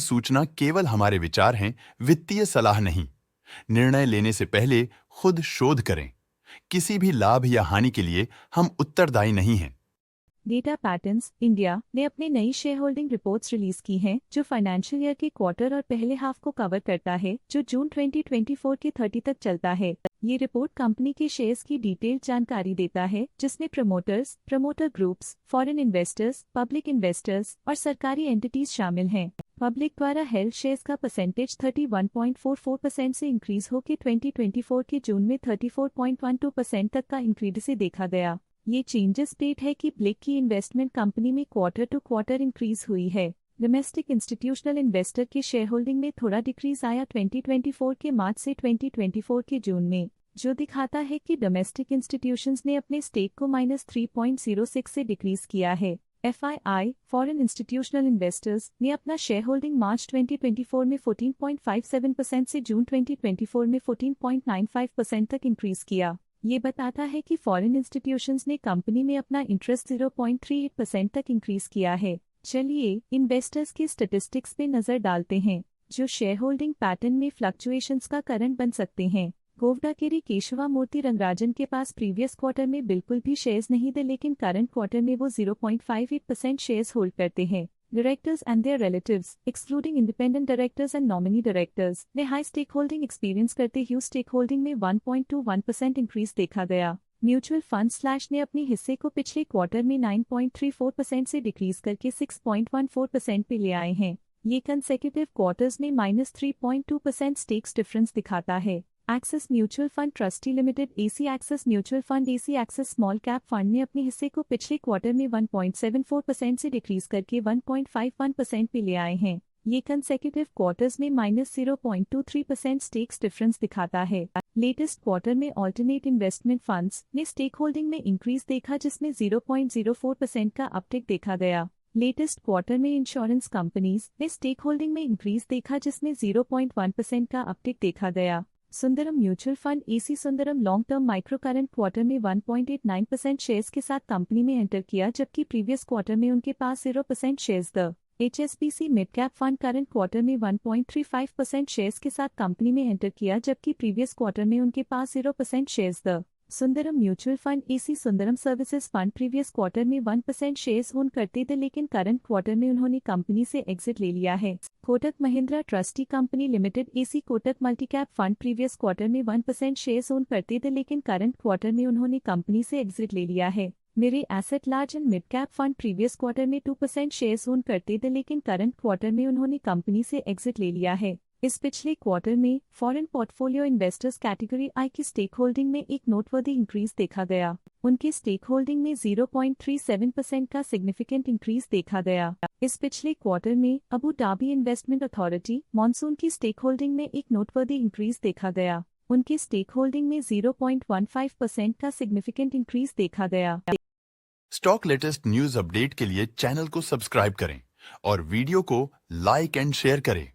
सूचना केवल हमारे विचार हैं, वित्तीय सलाह नहीं। निर्णय लेने से पहले खुद शोध करें। किसी भी लाभ या हानि के लिए हम उत्तरदायी नहीं हैं। डेटा पैटर्न्स इंडिया ने अपनी नई शेयर होल्डिंग रिपोर्ट्स रिलीज की हैं, जो फाइनेंशियल ईयर के क्वार्टर और पहले हाफ को कवर करता है, जो जून 2024 के 30 तक चलता है। ये रिपोर्ट कंपनी के शेयर्स की डिटेल्ड जानकारी देता है, जिसमें promoters, promoter groups, foreign investors, public investors और सरकारी एंटिटीज शामिल हैं। पब्लिक द्वारा हेल्ड शेयर्स का परसेंटेज 31.44% से इंक्रीज होकर 2024 के जून में 34.12% तक का इंक्रीज से देखा गया। ये चेंजेस डेट है कि ब्लिक की इन्वेस्टमेंट कंपनी में क्वार्टर टू क्वार्टर इंक्रीज हुई है। डोमेस्टिक इंस्टीट्यूशनल इन्वेस्टर के शेयर होल्डिंग में थोड़ा डिक्रीज आया 2024 के मार्च से 2024 के जून में, जो दिखाता है कि डोमेस्टिक इंस्टीट्यूशंस ने अपने स्टेक को -3.06 से डिक्रीज किया है। FII फॉरेन इंस्टीट्यूशनल इन्वेस्टर्स ने अपना शेयर होल्डिंग मार्च 2024 में 14.57% से जून 2024 में 14.95% तक इंक्रीज किया। ये बताता है कि फॉरेन इंस्टीट्यूशंस ने कंपनी में अपना इंटरेस्ट 0.38% तक इंक्रीज किया है। चलिए इन्वेस्टर्स के स्टैटिस्टिक्स पे नजर डालते हैं, जो शेयर होल्डिंग पैटर्न में फ्लक्चुएशंस का कारण बन सकते हैं। गोवडाकेरी केशवा मूर्ति रंगराजन के पास प्रीवियस क्वार्टर में बिल्कुल भी शेयर्स नहीं थे, लेकिन करंट क्वार्टर में वो 0.58% शेयर्स होल्ड करते हैं। Directors and their relatives, excluding independent directors and nominee directors, ने हाई स्टेक होल्डिंग एक्सपीरियंस करते हुए स्टेक होल्डिंग में 1.21% इंक्रीज देखा गया। म्यूचुअल फंड स्लैश ने अपने हिस्से को पिछले क्वार्टर में 9.34% से डिक्रीज करके 6.14% पे ले आए हैं। ये कंसेक्यूटिव क्वार्टर्स में -3.2% स्टेक्स डिफरेंस दिखाता है। Axis mutual fund trustee limited AC axis mutual fund AC axis small cap fund ने अपने हिस्से को पिछले क्वार्टर में 1.74% से डिक्रीज करके 1.51% पे ले आए हैं। ये कंसेक्यूटिव क्वार्टर्स में -0.23% स्टेक्स डिफरेंस दिखाता है। लेटेस्ट क्वार्टर में ऑल्टरनेट इन्वेस्टमेंट फंड्स ने स्टेक होल्डिंग में इंक्रीज देखा, जिसमें 0.04% का अपटिक देखा गया। लेटेस्ट क्वार्टर में इंश्योरेंस कंपनीज ने स्टेक होल्डिंग में इंक्रीज देखा, जिसमें 0.1% का अपटिक देखा गया। Sundaram mutual fund AC Sundaram long term micro current quarter में 1.89% शेयर्स के साथ कंपनी में एंटर किया, जबकि प्रीवियस क्वार्टर में उनके पास 0% shares the HSBC mid cap fund current quarter में 1.35% शेयर्स के साथ कंपनी में एंटर किया, जबकि प्रीवियस क्वार्टर में उनके पास 0% shares the Sundaram mutual fund AC Sundaram services fund previous quarter में 1% शेयर्स ओन करते थे, लेकिन करंट क्वार्टर में उन्होंने कंपनी से एग्जिट ले लिया है। Kotak Mahindra trustee company limited AC Kotak multicap fund previous quarter में 1% शेयर्स ओन करते थे, लेकिन करंट क्वार्टर में उन्होंने कंपनी से एग्जिट ले लिया है। मेरे asset large and mid cap fund previous quarter में 2% शेयर्स ओन करते थे, लेकिन करंट क्वार्टर में उन्होंने कंपनी से एग्जिट ले लिया है। इस पिछले क्वार्टर में foreign portfolio investors category I की स्टेक होल्डिंग में एक नोटवर्दी इंक्रीज देखा गया। उनकी स्टेक होल्डिंग में 0.37% का सिग्निफिकेंट इंक्रीज देखा गया। इस पिछले क्वार्टर में Abu Dhabi investment authority monsoon की स्टेक होल्डिंग में एक नोटवर्दी इंक्रीज देखा गया। उनकी स्टेक होल्डिंग में 0.15% का सिग्निफिकेंट इंक्रीज देखा गया। स्टॉक लेटेस्ट न्यूज अपडेट के लिए चैनल को सब्सक्राइब करें और वीडियो को लाइक एंड शेयर करें।